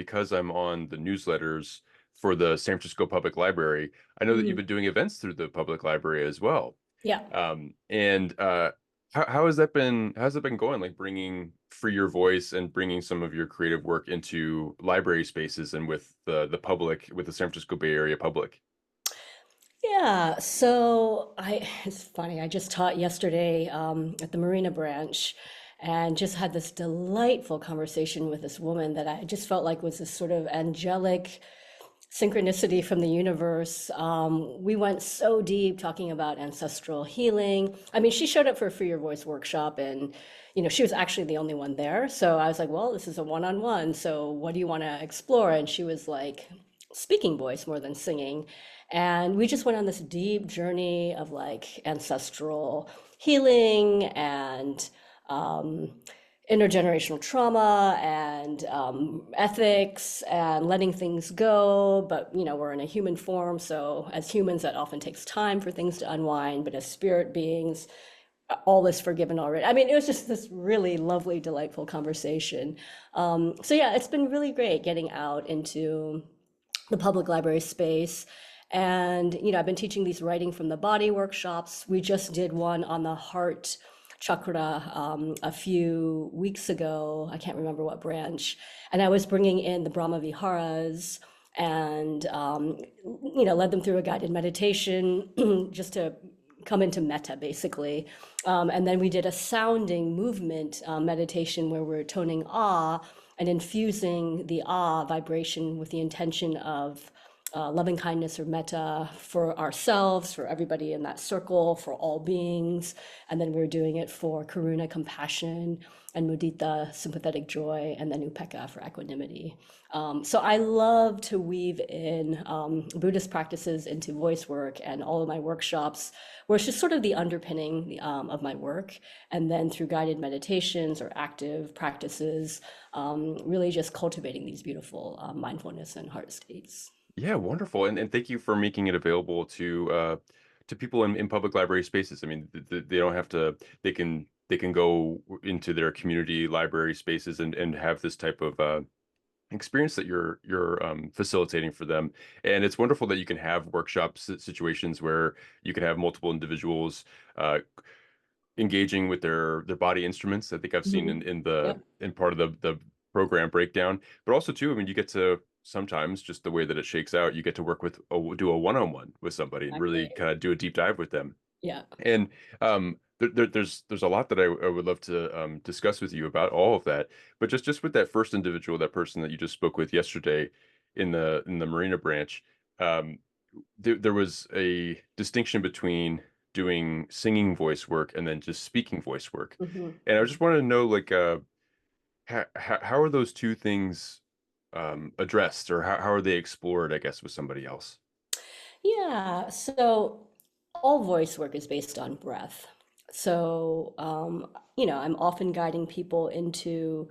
because I'm on the newsletters for the San Francisco Public Library, I know that you've Mhm. been doing events through the public library as well. Yeah. And how has that been? How's it been going? Like bringing free your voice and bringing some of your creative work into library spaces and with the public, with the San Francisco Bay Area public. Yeah. It's funny. I just taught yesterday at the Marina branch and just had this delightful conversation with this woman that I just felt like was this sort of angelic synchronicity from the universe. We went so deep talking about ancestral healing. I mean, she showed up for a Free Your Voice workshop and, she was actually the only one there. So I was like, well, this is a one-on-one. So what do you want to explore? And she was like, speaking voice more than singing. And we just went on this deep journey of like ancestral healing and um, intergenerational trauma and ethics and letting things go. But, we're in a human form. So as humans, that often takes time for things to unwind. But as spirit beings, all is forgiven already. I mean, it was just this really lovely, delightful conversation. So yeah, it's been really great getting out into the public library space. And, I've been teaching these writing from the body workshops. We just did one on the heart chakra a few weeks ago. I can't remember what branch. And I was bringing in the Brahma Viharas and, led them through a guided meditation just to come into metta, basically. And then we did a sounding movement meditation where we're toning ah and infusing the ah vibration with the intention of loving kindness or metta for ourselves, for everybody in that circle, for all beings. And then we're doing it for karuna, compassion, and mudita, sympathetic joy, and then upekkha for equanimity. So I love to weave in Buddhist practices into voice work and all of my workshops, where it's just sort of the underpinning of my work. And then through guided meditations or active practices, really just cultivating these beautiful mindfulness and heart states. Yeah, wonderful. And thank you for making it available to people in public library spaces. I mean, they don't have to, they can go into their community library spaces and have this type of experience that you're facilitating for them. And it's wonderful that you can have workshop situations where you can have multiple individuals uh, engaging with their body instruments. I think I've seen Mhm. in Yep, part of the program breakdown, but also too, I mean, you get to sometimes just the way that it shakes out, you get to work with do a one-on-one with somebody and really exactly. kind of do a deep dive with them. Yeah. And there's a lot that I would love to discuss with you about all of that. But just with that first individual, that person that you just spoke with yesterday in the Marina branch, um, there was a distinction between doing singing voice work and then just speaking voice work. Mhm. And I just wanted to know, like, how are those two things addressed, or how are they explored, I guess, with somebody else? Yeah, so all voice work is based on breath. So, I'm often guiding people into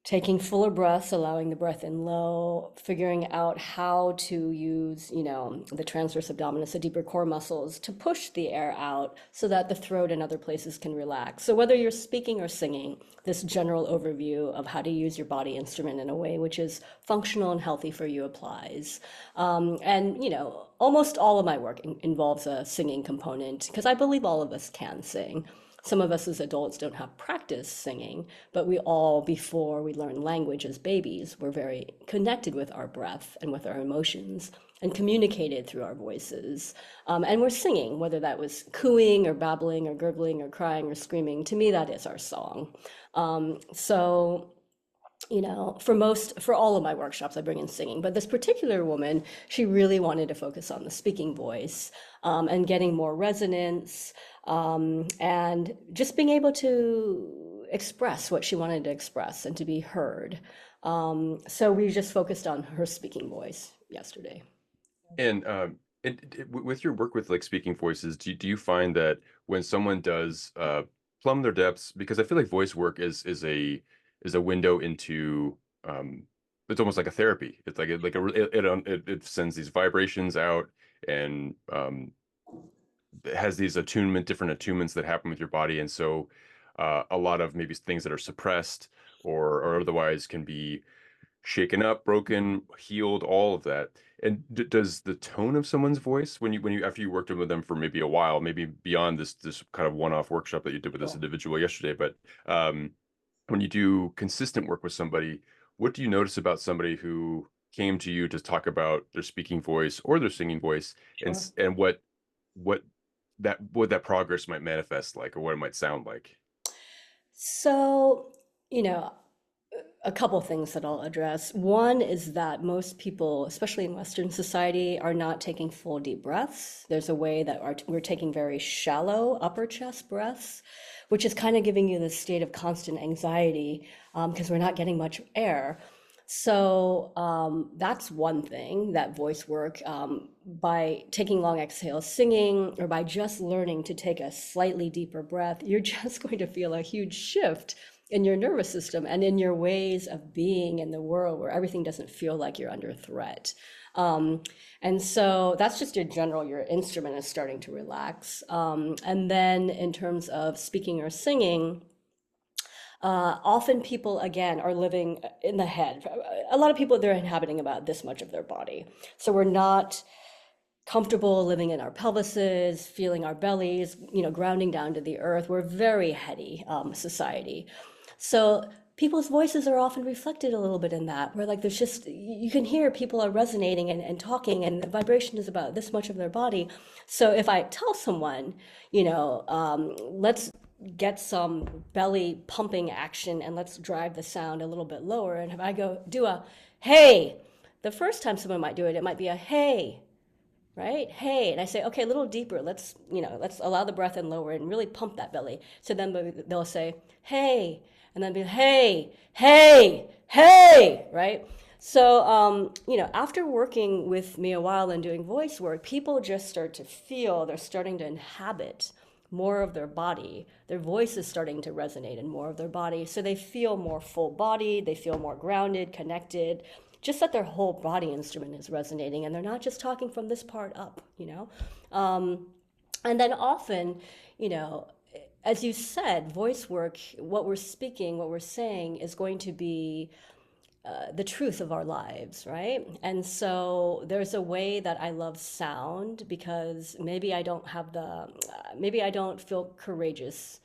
taking fuller breaths, allowing the breath in low, figuring out how to use, the transverse abdominis, the deeper core muscles to push the air out so that the throat and other places can relax. So whether you're speaking or singing, this general overview of how to use your body instrument in a way which is functional and healthy for you applies. And, almost all of my work involves a singing component because I believe all of us can sing. Some of us as adults don't have practice singing, but we all, before we learn language as babies, were very connected with our breath and with our emotions and communicated through our voices. And we're singing, whether that was cooing or babbling or gurgling or crying or screaming. To me, that is our song. So for all of my workshops, I bring in singing. But this particular woman, she really wanted to focus on the speaking voice and getting more resonance and just being able to express what she wanted to express and to be heard. So we just focused on her speaking voice yesterday. And with your work with like speaking voices, do you find that when someone does plumb their depths, because I feel like voice work is a window into it's almost like a therapy. It's like it sends these vibrations out and it has these different attunements that happen with your body, and so a lot of maybe things that are suppressed or otherwise can be shaken up, broken, healed, all of that. And does the tone of someone's voice when you after you worked with them for maybe a while, maybe beyond this kind of one-off workshop that you did with this Sure. individual yesterday, but when you do consistent work with somebody, what do you notice about somebody who came to you to talk about their speaking voice or their singing voice, and Sure. what what that progress might manifest like, or what it might sound like? So, you know, a couple things that I'll address. One is that most people, especially in Western society, are not taking full deep breaths. There's a way that we're taking very shallow upper chest breaths, which is kind of giving you this state of constant anxiety because we're not getting much air. So that's one thing that voice work by taking long exhales, singing, or by just learning to take a slightly deeper breath, you're just going to feel a huge shift in your nervous system and in your ways of being in the world where everything doesn't feel like you're under threat. Um, and so that's just in general, your instrument is starting to relax. And then in terms of speaking or singing, often people, again, are living in the head. A lot of people, they're inhabiting about this much of their body. So we're not comfortable living in our pelvises, feeling our bellies, grounding down to the earth. We're a very heady society. So people's voices are often reflected a little bit in that, where like there's just, you can hear people are resonating and talking, and the vibration is about this much of their body. So if I tell someone, let's get some belly pumping action and let's drive the sound a little bit lower. And if I go do a hey, the first time someone might do it, it might be a hey, right? Hey, and I say, okay, a little deeper. Let's allow the breath in lower and really pump that belly. So then they'll say, hey, and then be, hey, hey, hey, right? So, after working with me a while and doing voice work, people just start to feel they're starting to inhabit more of their body. Their voice is starting to resonate in more of their body. So they feel more full bodied, they feel more grounded, connected, just that their whole body instrument is resonating and they're not just talking from this part up. And then often, you know, as you said, voice work, what we're speaking, what we're saying is going to be the truth of our lives, right? And so there's a way that I love sound because maybe I don't feel courageous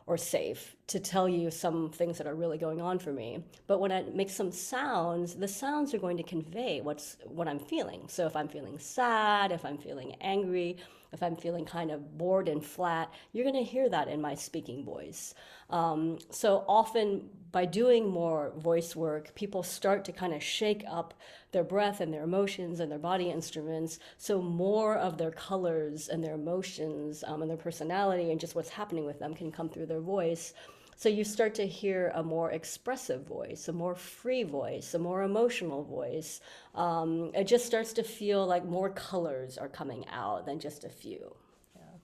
or safe to tell you some things that are really going on for me. But when I make some sounds, the sounds are going to convey what I'm feeling. So if I'm feeling sad, if I'm feeling angry, if I'm feeling kind of bored and flat, you're going to hear that in my speaking voice. So often by doing more voice work, people start to kind of shake up their breath and their emotions and their body instruments. So more of their colors and their emotions and their personality and just what's happening with them can come through their voice. So you start to hear a more expressive voice, a more free voice, a more emotional voice. It just starts to feel like more colors are coming out than just a few.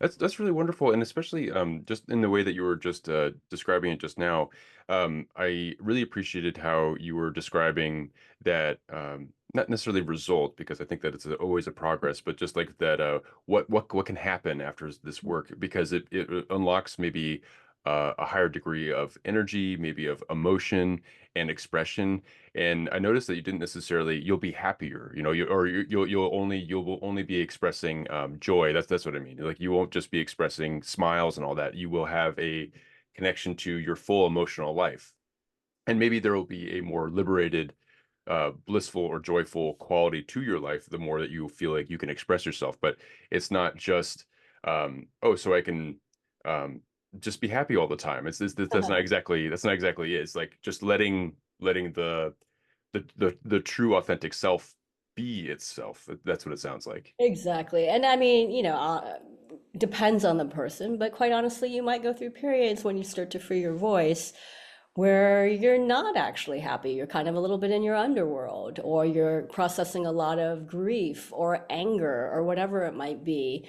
That's really wonderful, and especially just in the way that you were just describing it just now. I really appreciated how you were describing that, not necessarily result, because I think that it's always a progress, but just like that, what can happen after this work, because it unlocks maybe a higher degree of energy, maybe of emotion and expression. And I noticed that you didn't necessarily, you'll be happier, you'll only be expressing joy. That's what I mean. Like, you won't just be expressing smiles and all that. You will have a connection to your full emotional life, and maybe there will be a more liberated, blissful or joyful quality to your life the more that you feel like you can express yourself. But it's not just, oh, so I can um, just be happy all the time. That's not exactly it. It's like just letting the true authentic self be itself. That's what it sounds like. Exactly. And I mean, depends on the person, but quite honestly, you might go through periods when you start to free your voice where you're not actually happy. You're kind of a little bit in your underworld, or you're processing a lot of grief or anger or whatever it might be.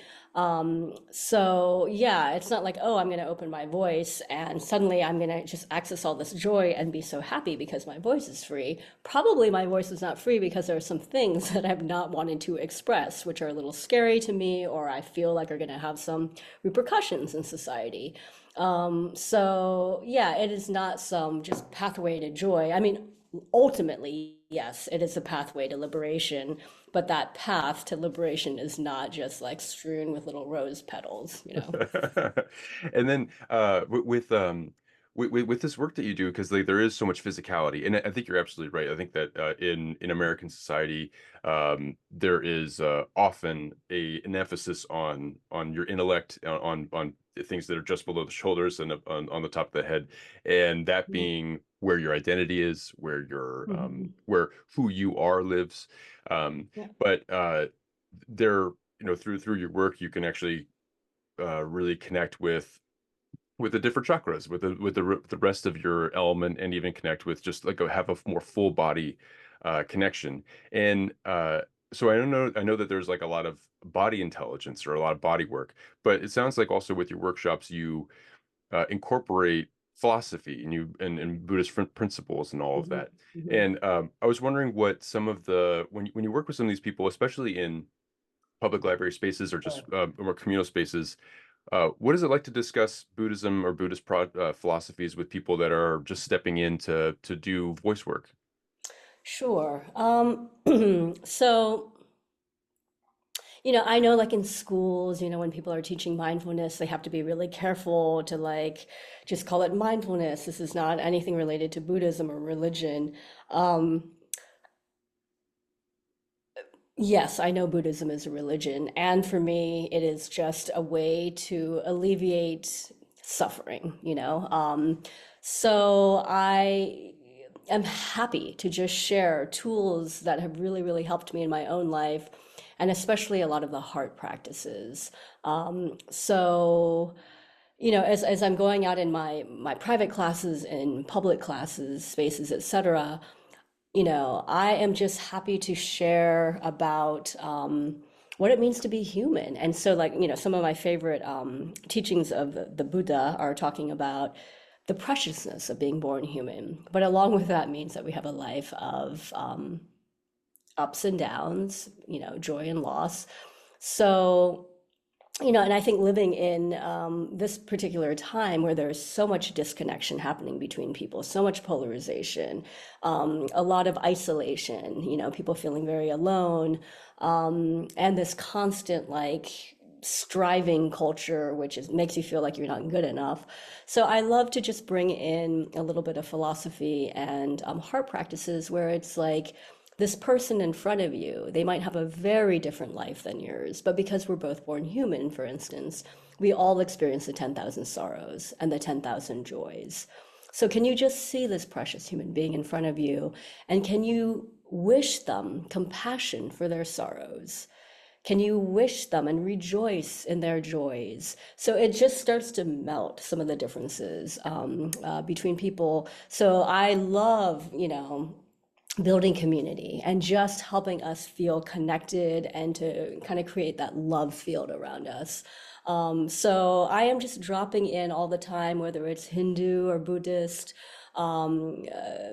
So yeah, it's not like, oh, I'm going to open my voice and suddenly I'm going to just access all this joy and be so happy because my voice is free. Probably my voice is not free because there are some things that I've not wanted to express, which are a little scary to me, or I feel like are going to have some repercussions in society. So yeah, it is not some just pathway to joy. I mean, ultimately, yes, it is a pathway to liberation, but that path to liberation is not just like strewn with little rose petals, you know? And then with this work that you do, because like there is so much physicality, and I think you're absolutely right. I think that in American society, there is often an emphasis on your intellect, on things that are just below the shoulders and on the top of the head, and that Mhm. being where your identity is, where your Mhm. where who you are lives. Um, Yeah. but there, through your work, you can actually really connect with the different chakras, with the rest of your element, and even connect with just like have a more full body connection. And so I know that there's like a lot of body intelligence or a lot of body work, but it sounds like also with your workshops you incorporate philosophy and Buddhist principles and all of Mhm. that. Mhm. And I was wondering what some of the when you work with some of these people, especially in public library spaces or just Sure. more communal spaces, what is it like to discuss Buddhism or Buddhist philosophies with people that are just stepping in to do voice work? Sure. So, I know like in schools, when people are teaching mindfulness, they have to be really careful to like just call it mindfulness. This is not anything related to Buddhism or religion. Um, yes, I know Buddhism is a religion, and for me, it is just a way to alleviate suffering. So I am happy to just share tools that have really, really helped me in my own life, and especially a lot of the heart practices. So, as I'm going out in my private classes, in public classes, spaces, etc., I am just happy to share about what it means to be human. And so, like, some of my favorite teachings of the Buddha are talking about the preciousness of being born human. But along with that means that we have a life of ups and downs, joy and loss. So, and I think living in this particular time where there's so much disconnection happening between people, so much polarization, a lot of isolation, people feeling very alone, and this constant like striving culture, which makes you feel like you're not good enough. So I love to just bring in a little bit of philosophy and heart practices where it's like, this person in front of you, they might have a very different life than yours, but because we're both born human, for instance, we all experience the 10,000 sorrows and the 10,000 joys. So, can you just see this precious human being in front of you, and can you wish them compassion for their sorrows? Can you wish them and rejoice in their joys? So it just starts to melt some of the differences between people. So I love, building community and just helping us feel connected and to kind of create that love field around us. So I am just dropping in all the time, whether it's Hindu or Buddhist,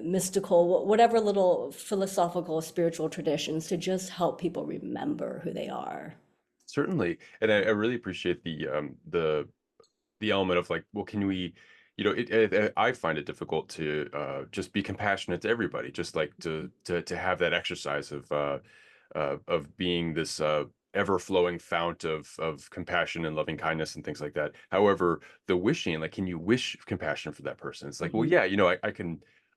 mystical, whatever little philosophical, spiritual traditions to just help people remember who they are. Certainly, and I really appreciate the element of like, well, can we, I find it difficult to just be compassionate to everybody, just like to have that exercise of being this ever flowing fount of compassion and loving kindness and things like that. However, the wishing, like, can you wish compassion for that person? It's like, well, Mhm. yeah,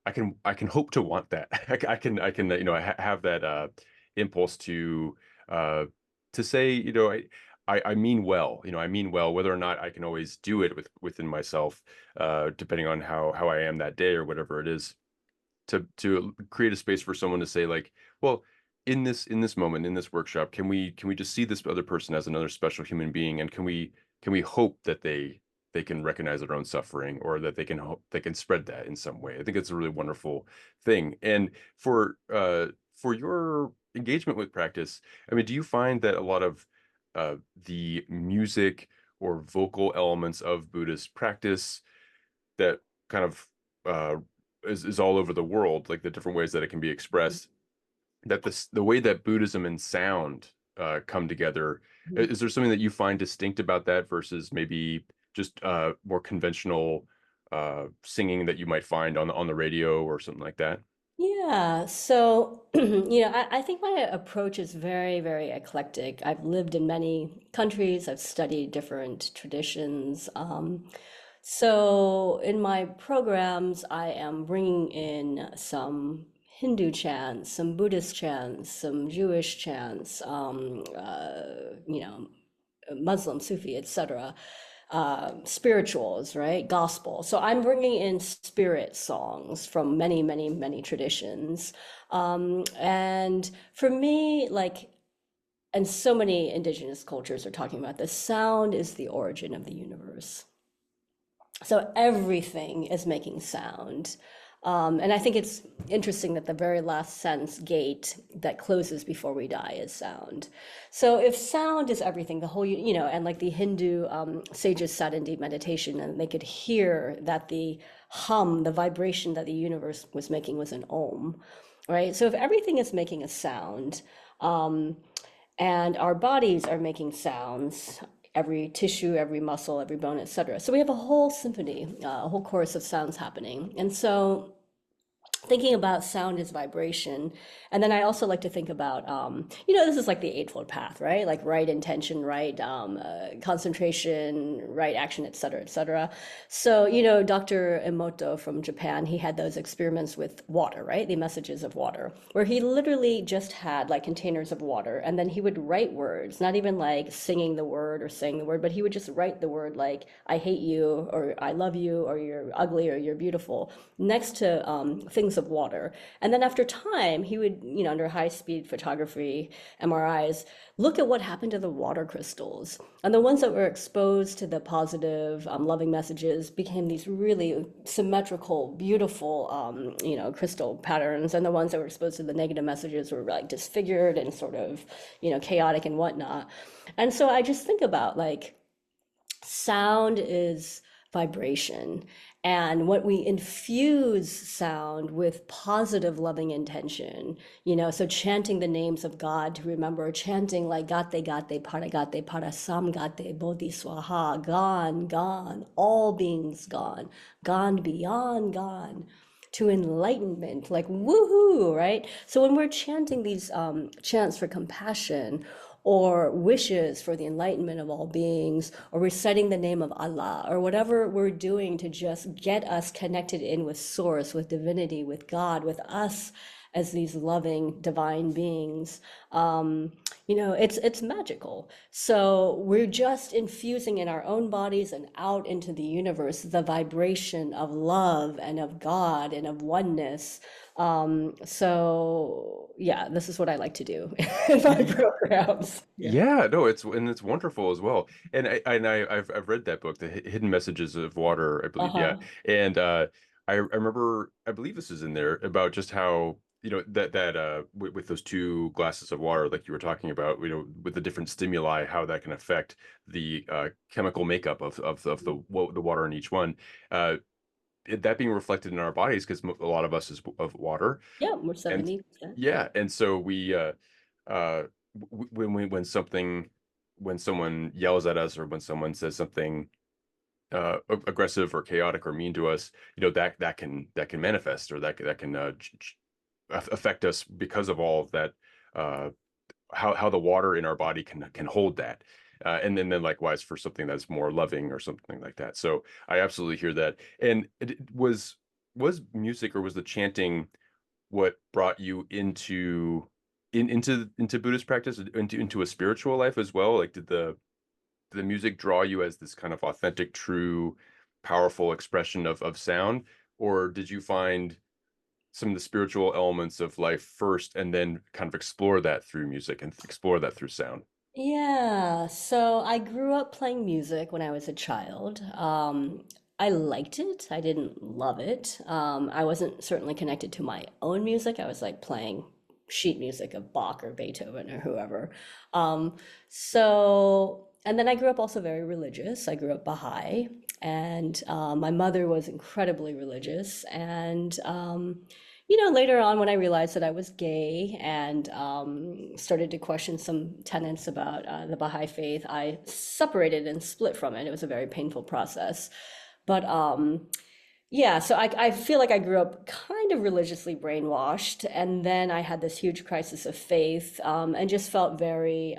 I can hope to want that. I can have that impulse uh to say, I mean well, I mean well, whether or not I can always do it within myself, depending on how I am that day or whatever it is, to create a space for someone to say like, well, in this moment, in this workshop, can we just see this other person as another special human being, and can we hope that they can recognize their own suffering, or that they can spread that in some way. I think it's a really wonderful thing. And for your engagement with practice, I mean, do you find that a lot of the music or vocal elements of Buddhist practice that kind of uh, is all over the world, like the different ways that it can be expressed, that the way that Buddhism and sound come together, Mhm. is there something that you find distinct about that versus maybe just more conventional singing that you might find on the radio or something like that? Yeah, so I think my approach is very, very eclectic. I've lived in many countries, I've studied different traditions. So in my programs, I am bringing in some Hindu chants, some Buddhist chants, some Jewish chants, Muslim, Sufi, etc., spirituals, right? Gospel. So I'm bringing in spirit songs from many, many, many traditions. And for me, like, and so many indigenous cultures are talking about this, sound is the origin of the universe. So everything is making sound. And I think it's interesting that the very last sentence, gate, that closes before we die is sound. So if sound is everything, the whole, and like the Hindu sages sat in deep meditation and they could hear that the hum, the vibration that the universe was making was an om, right? So if everything is making a sound, um, and our bodies are making sounds, every tissue, every muscle, every bone, etc. So we have a whole symphony, a whole chorus of sounds happening. And so thinking about sound as vibration. And then I also like to think about, this is like the Eightfold Path, right? Like right intention, right concentration, right action, et cetera, et cetera. So, Dr. Emoto from Japan, he had those experiments with water, right? The messages of water, where he literally just had like containers of water and then he would write words, not even like singing the word or saying the word, but he would just write the word like, I hate you, or I love you, or you're ugly, or you're beautiful, next to things of water. And then after time, he would, under high speed photography, MRIs, look at what happened to the water crystals. And the ones that were exposed to the positive, loving messages became these really symmetrical, beautiful, crystal patterns. And the ones that were exposed to the negative messages were like disfigured and sort of, chaotic and whatnot. And so I just think about like, sound is vibration. And when we infuse sound with positive, loving intention, so chanting the names of God to remember, chanting like gate, para, sam gate, bodhi swaha, gone, gone, all beings gone, gone beyond gone to enlightenment, like woohoo, right? So when we're chanting these chants for compassion or wishes for the enlightenment of all beings, or reciting the name of Allah, or whatever we're doing to just get us connected in with Source, with divinity, with God, with us as these loving divine beings, it's magical. So we're just infusing in our own bodies and out into the universe the vibration of love and of God and of oneness. So yeah, this is what I like to do in my programs. Yeah. Yeah, no, it's wonderful as well. And I've read that book, The Hidden Messages of Water, I believe. Yeah. Uh-huh. And I remember, I believe this is in there about just how, that with those two glasses of water like you were talking about, with the different stimuli, how that can affect the chemical makeup of the water in each one. Uh that being reflected in our bodies because a lot of us is of water. Yeah, we're And 70%. yeah, and so we uh when something when someone yells at us or when someone says something aggressive or chaotic or mean to us, that can manifest or that can affect us because of all of that, uh how the water in our body can hold that. And then likewise for something that's more loving or something like that. So I absolutely hear that. And was music or was the chanting what brought you into Buddhist practice, into a spiritual life as well? Like did the music draw you as this kind of authentic, true, powerful expression of sound, or did you find some of the spiritual elements of life first and then kind of explore that through music and explore that through sound? Yeah, so I grew up playing music when I was a child. I liked it. I didn't love it. I wasn't certainly connected to my own music. I was like playing sheet music of Bach or Beethoven or whoever. And then I grew up also very religious. I grew up Baha'i, and my mother was incredibly religious. And later on, when I realized that I was gay and started to question some tenets about the Baha'i faith, I separated and split from it. It was a very painful process. But Yeah, so I feel like I grew up kind of religiously brainwashed, and then I had this huge crisis of faith, and just felt very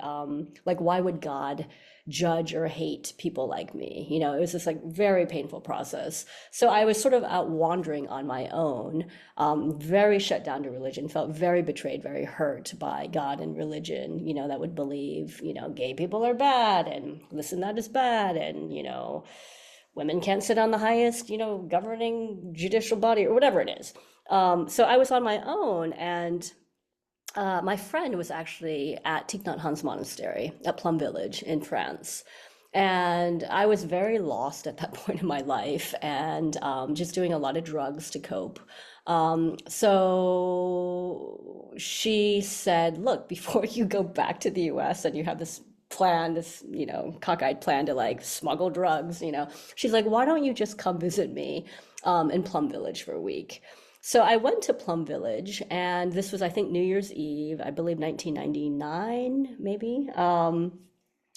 like, why would God judge or hate people like me? You know, it was this like very painful process. So I was sort of out wandering on my own, very shut down to religion, felt very betrayed, very hurt by God and religion, you know, that would believe, you know, gay people are bad and this and that is bad, and, you know, women can't sit on the highest, you know, governing judicial body or whatever it is. So I was on my own, and my friend was actually at Thich Nhat Hanh's monastery at Plum Village in France. And I was very lost at that point in my life, and just doing a lot of drugs to cope. So she said, look, before you go back to the US and you have this plan, this, you know, cockeyed plan to like smuggle drugs, you know, she's like, why don't you just come visit me in Plum Village for a week? So I went to Plum Village, and this was, I think, New Year's Eve, I believe 1999, maybe.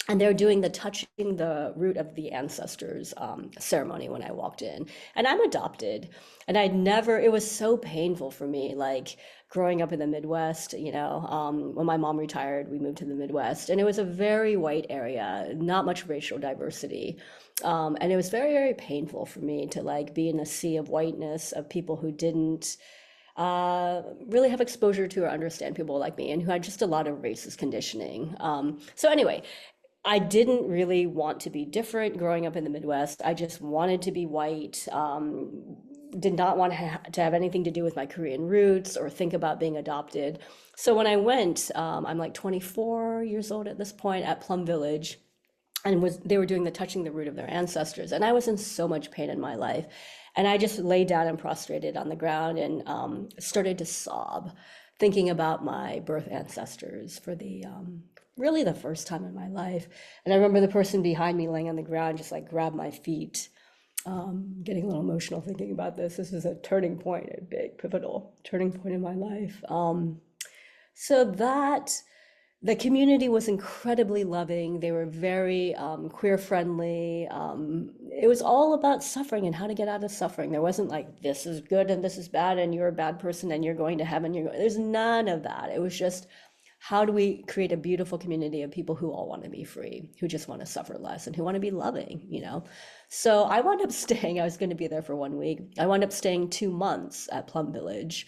And they were doing the touching the root of the ancestors ceremony when I walked in. And I'm adopted. And I'd never, it was so painful for me, like growing up in the Midwest, you know, when my mom retired, we moved to the Midwest. And it was a very white area, not much racial diversity. And it was very, very painful for me to like be in a sea of whiteness of people who didn't really have exposure to or understand people like me and who had just a lot of racist conditioning. So anyway, I didn't really want to be different growing up in the Midwest. I just wanted to be white. Did not want to have anything to do with my Korean roots or think about being adopted. So when I went, I'm like 24 years old at this point at Plum Village, and was they were doing the touching the root of their ancestors, and I was in so much pain in my life, and I just lay down and prostrated on the ground and started to sob, thinking about my birth ancestors for the really the first time in my life. And I remember the person behind me laying on the ground just like grabbed my feet. Getting a little emotional thinking about this. This is a turning point, a big pivotal turning point in my life. So that the community was incredibly loving. They were very queer friendly. It was all about suffering and how to get out of suffering. There wasn't like, this is good and this is bad and you're a bad person and you're going to heaven. There's none of that. It was just, how do we create a beautiful community of people who all want to be free, who just want to suffer less and who want to be loving, you know? So I wound up staying, I was going to be there for 1 week. I wound up staying 2 months at Plum Village.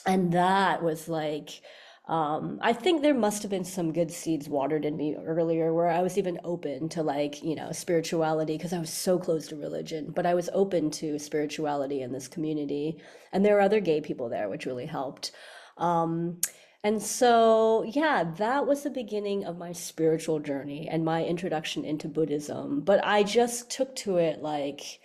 And that was like, I think there must have been some good seeds watered in me earlier where I was even open to like, you know, spirituality because I was so close to religion, but I was open to spirituality in this community. And there were other gay people there, which really helped. Um, and so, yeah, that was the beginning of my spiritual journey and my introduction into Buddhism. But I just took to it like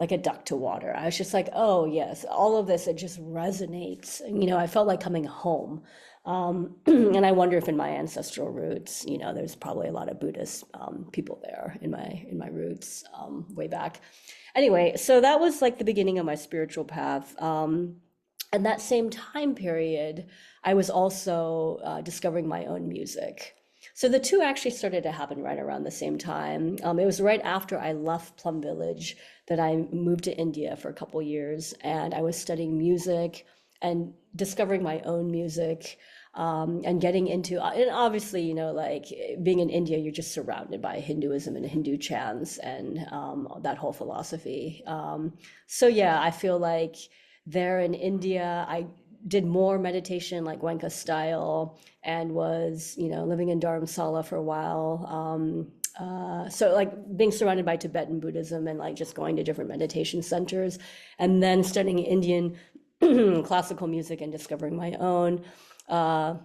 a duck to water. I was just like, oh yes, all of this, it just resonates. And, you know, I felt like coming home. And I wonder if in my ancestral roots, you know, there's probably a lot of Buddhist people there in my roots way back. Anyway, so that was like the beginning of my spiritual path. And that same time period, I was also discovering my own music. So the two actually started to happen right around the same time. It was right after I left Plum Village that I moved to India for a couple years, and I was studying music and discovering my own music, and getting into, and obviously, you know, like being in India, you're just surrounded by Hinduism and Hindu chants and that whole philosophy. So yeah, I feel like there in India, I did more meditation like Wenka style and was, you know, living in Dharamsala for a while. So like being surrounded by Tibetan Buddhism and like just going to different meditation centers and then studying Indian classical music and discovering my own. Uh,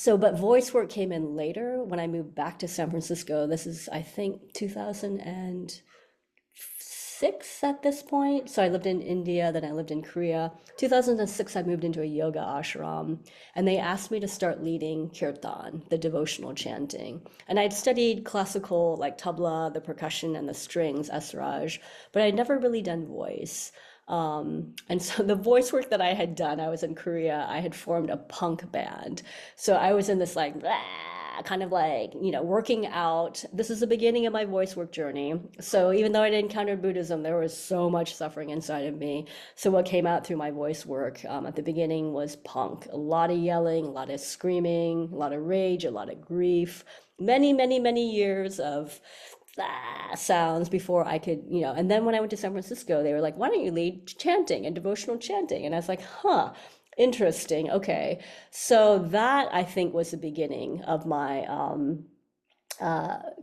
but voice work came in later when I moved back to San Francisco. This is, I think, 2006 at this point. So I lived in India, then I lived in Korea. 2006, I moved into a yoga ashram, and they asked me to start leading kirtan, the devotional chanting. And I'd studied classical, like tabla, the percussion, and the strings, asraj, but I'd never really done voice. And so the voice work that I had done, I was in Korea, I had formed a punk band. So I was in this like, "Blah," kind of like, working out. This is the beginning of my voice work journey. So even though I didn't encounter Buddhism, there was so much suffering inside of me. So what came out through my voice work at the beginning was punk. A lot of yelling, a lot of screaming, a lot of rage, a lot of grief. Many, many, many years of sounds before I could, and then when I went to San Francisco, they were like, why don't you lead chanting and devotional chanting? And I was like, huh, interesting. Okay. So that I think was the beginning of my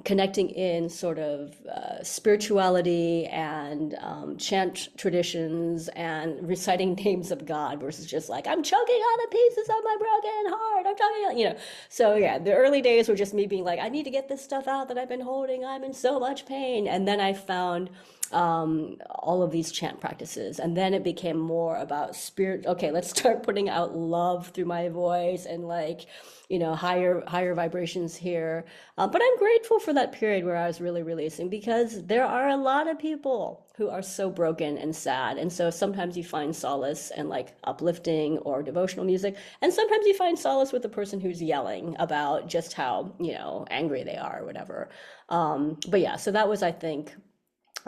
connecting in sort of spirituality and chant traditions and reciting names of God versus just like, I'm choking on the pieces of my broken heart. I'm choking. So yeah, the early days were just me being like, I need to get this stuff out that I've been holding. I'm in so much pain. And then I found all of these chant practices. And then it became more about spirit. Okay, let's start putting out love through my voice and like, higher vibrations here. But I'm grateful for that period where I was really releasing because there are a lot of people who are so broken and sad. And so sometimes you find solace in like uplifting or devotional music. And sometimes you find solace with the person who's yelling about just how, angry they are or whatever. But yeah, so that was, I think,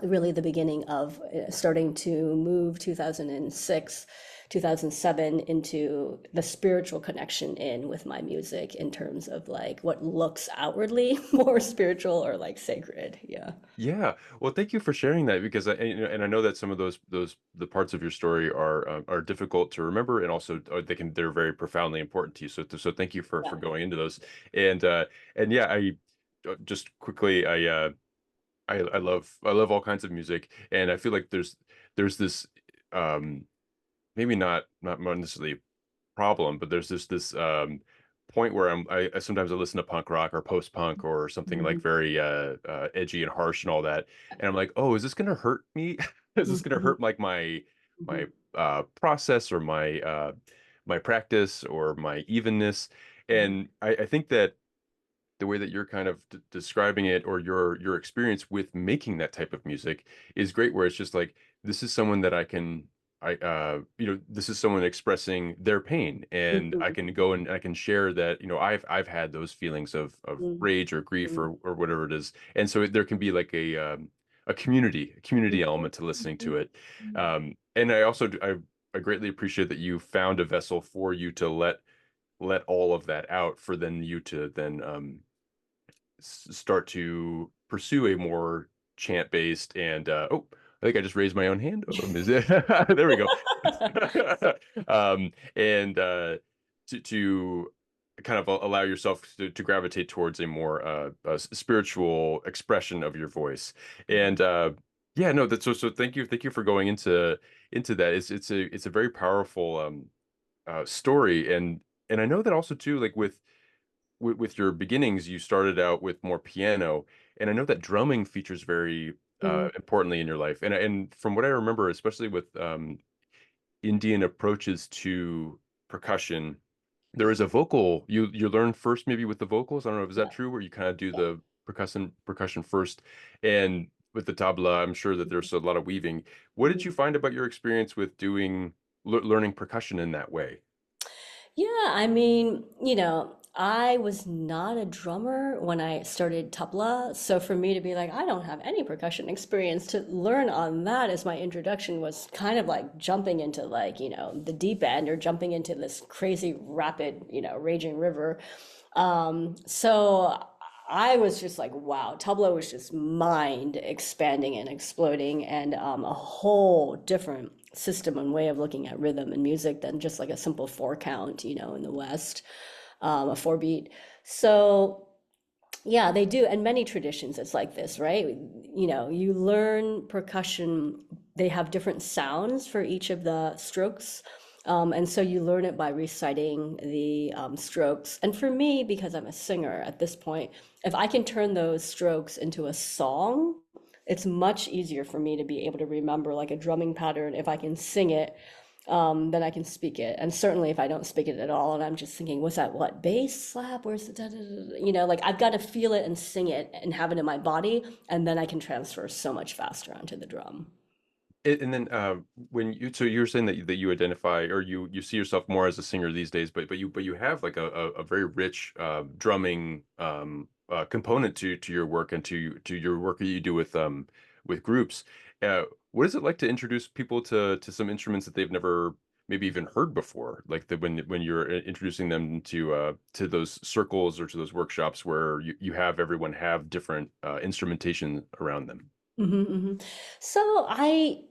really the beginning of starting to move 2006, 2007 into the spiritual connection in with my music in terms of like what looks outwardly more spiritual or like sacred. Yeah. Yeah. Well, thank you for sharing that because and I know that some of those the parts of your story are difficult to remember and also they're very profoundly important to you. So thank you for Yeah. going into those. And yeah, I just quickly I love all kinds of music, and I feel like there's this um maybe not necessarily problem, but there's this point where I sometimes I listen to punk rock or post punk or something like Mhm. very edgy and harsh and all that, and I'm like, oh, is this gonna hurt me? Is this gonna Mhm. hurt like my Mhm. process or my practice or my evenness? Mhm. And I think that the way that you're kind of describing it or your experience with making that type of music is great where it's just like this is someone that this is someone expressing their pain and I Mhm. can go and I can share that I've had those feelings of Mhm. rage or grief Mhm. or whatever it is, and so there can be like a community element to listening to it. And I also I greatly appreciate that you found a vessel for you to let all of that out for then you to then start to pursue a more chant based and I think I just raised my own hand. Is it? There we go. And to kind of allow yourself to gravitate towards a more spiritual expression of your voice. Mhm. And yeah, no, that's so thank you for going into that. It's a very powerful story, and I know that also too, like with your beginnings, you started out with more piano, and I know that drumming features very Mhm. importantly in your life. And from what I remember, especially with Indian approaches to percussion, there is a vocal. You learn first maybe with the vocals. I don't know, is that Yeah. true? Where you kind of do Yeah. the percussion first, and with the tabla, I'm sure that there's a lot of weaving. What did Mhm. you find about your experience with doing learning percussion in that way? Yeah, I mean, I was not a drummer when I started tabla, so for me to be like, I don't have any percussion experience, to learn on that as my introduction was kind of like jumping into like, the deep end or jumping into this crazy rapid, raging river. So I was just like, wow, tabla was just mind expanding and exploding and a whole different system and way of looking at rhythm and music than just like a simple four count, in the West, a four beat. So yeah, they do. And many traditions, it's like this, right? You learn percussion, they have different sounds for each of the strokes. And so you learn it by reciting the strokes. And for me, because I'm a singer at this point, if I can turn those strokes into a song, it's much easier for me to be able to remember like a drumming pattern if I can sing it then I can speak it. And certainly if I don't speak it at all and I'm just thinking, what's that, what, bass slap? Where's the da da da? Like I've got to feel it and sing it and have it in my body, and then I can transfer so much faster onto the drum. And then when you so you're saying that you identify or you see yourself more as a singer these days, but you have like a very rich drumming component to your work and to your work that you do with groups. What is it like to introduce people to some instruments that they've never maybe even heard before? Like when you're introducing them to those circles or to those workshops where you have everyone have different instrumentation around them. Hmm, hmm. So I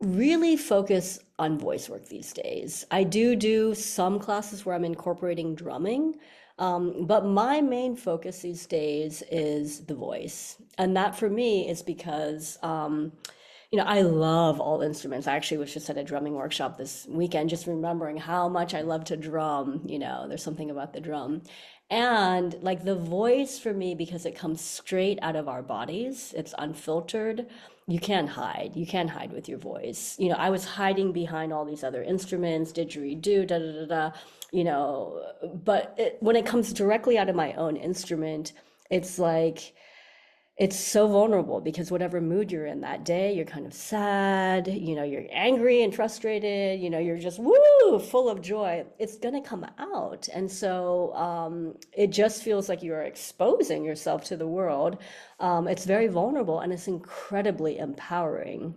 really focus on voice work these days. I do some classes where I'm incorporating drumming, but my main focus these days is the voice. And that for me is because, I love all instruments. I actually was just at a drumming workshop this weekend, just remembering how much I love to drum. There's something about the drum. And like the voice for me, because it comes straight out of our bodies, it's unfiltered. You can't hide. You can't hide with your voice. I was hiding behind all these other instruments, didgeridoo, da da da da, but when it comes directly out of my own instrument, it's like, it's so vulnerable because whatever mood you're in that day, you're kind of sad, you're angry and frustrated, you're just woo, full of joy. It's gonna come out. And so it just feels like you're exposing yourself to the world. It's very vulnerable and it's incredibly empowering.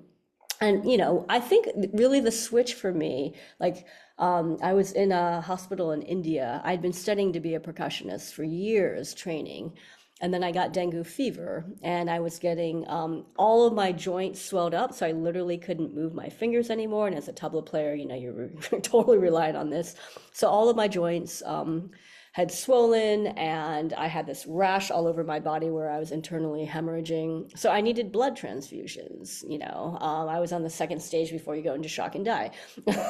And I think really the switch for me, like I was in a hospital in India. I'd been studying to be a percussionist for years, training. And then I got dengue fever, and I was getting all of my joints swelled up, so I literally couldn't move my fingers anymore. And as a tabla player, you're totally reliant on this. So all of my joints had swollen, and I had this rash all over my body where I was internally hemorrhaging. So I needed blood transfusions. I was on the second stage before you go into shock and die.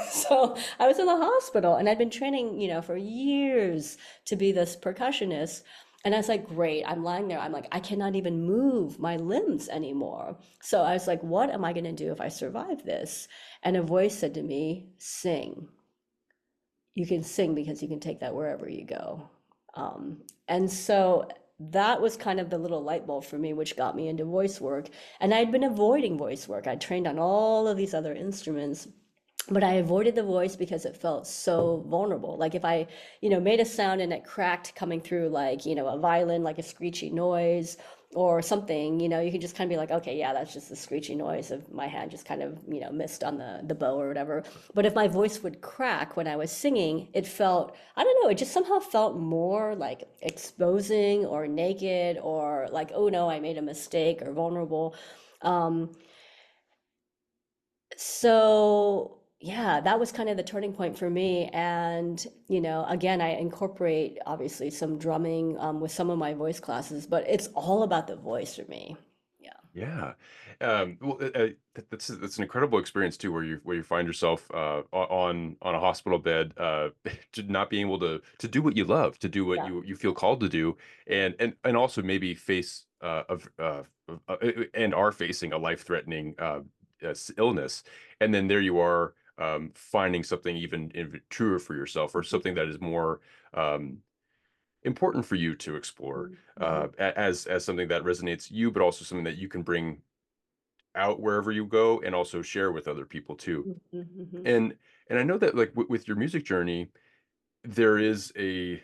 So I was in the hospital, and I'd been training, for years to be this percussionist. And I was like, great, I'm lying there. I'm like, I cannot even move my limbs anymore. So I was like, what am I going to do if I survive this? And a voice said to me, sing. You can sing because you can take that wherever you go. And so that was kind of the little light bulb for me, which got me into voice work. And I'd been avoiding voice work. I trained on all of these other instruments, but I avoided the voice because it felt so vulnerable. Like if I, made a sound and it cracked coming through like, a violin, like a screechy noise or something, you can just kind of be like, okay, yeah, that's just the screechy noise of my hand just kind of, missed on the bow or whatever. But if my voice would crack when I was singing, it felt, I don't know, it just somehow felt more like exposing or naked or like, oh no, I made a mistake or vulnerable. Um, so yeah, that was kind of the turning point for me. And, again, I incorporate obviously some drumming with some of my voice classes, but it's all about the voice for me. Yeah. Yeah. Well, that's an incredible experience too, where you find yourself on a hospital bed, to not being able to do what you love, to do what Yeah. you feel called to do, and also maybe face and are facing a life-threatening illness, and then there you are finding something even truer for yourself, or something that is more important for you to explore Mhm. as something that resonates you, but also something that you can bring out wherever you go and also share with other people too. Mhm. Mhm. And and I know that like with your music journey, there is a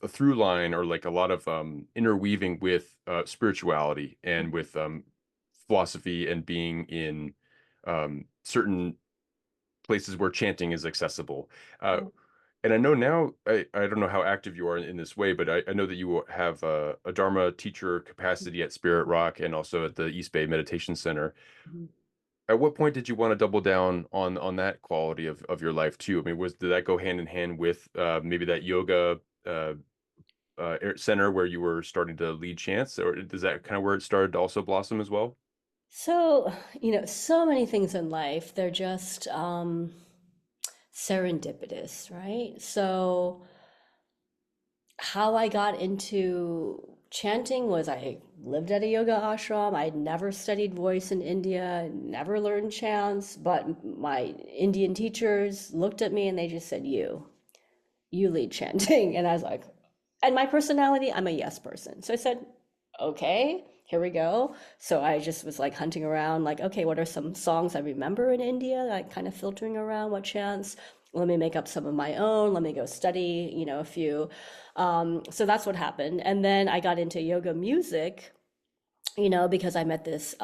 through line or like a lot of interweaving with spirituality and with philosophy and being in certain places where chanting is accessible. Uh, Mhm. and I know now, I don't know how active you are in this way, but I know that you have a Dharma teacher capacity at Spirit Rock and also at the East Bay Meditation Center. Mhm. At what point did you want to double down on that quality of your life too? I mean, did that go hand in hand with maybe that yoga center where you were starting to lead chants, or is that kind of where it started to also blossom as well? So, so many things in life, they're just serendipitous, right? So, how I got into chanting was I lived at a yoga ashram. I'd never studied voice in India, never learned chants, but my Indian teachers looked at me and they just said, you lead chanting. And I was like, and my personality, I'm a yes person. So I said, okay. here we go. So I just was like hunting around, like, okay, what are some songs I remember in India? Like kind of filtering around what chants. Let me make up some of my own. Let me go study, a few. So that's what happened. And then I got into yoga music, because I met this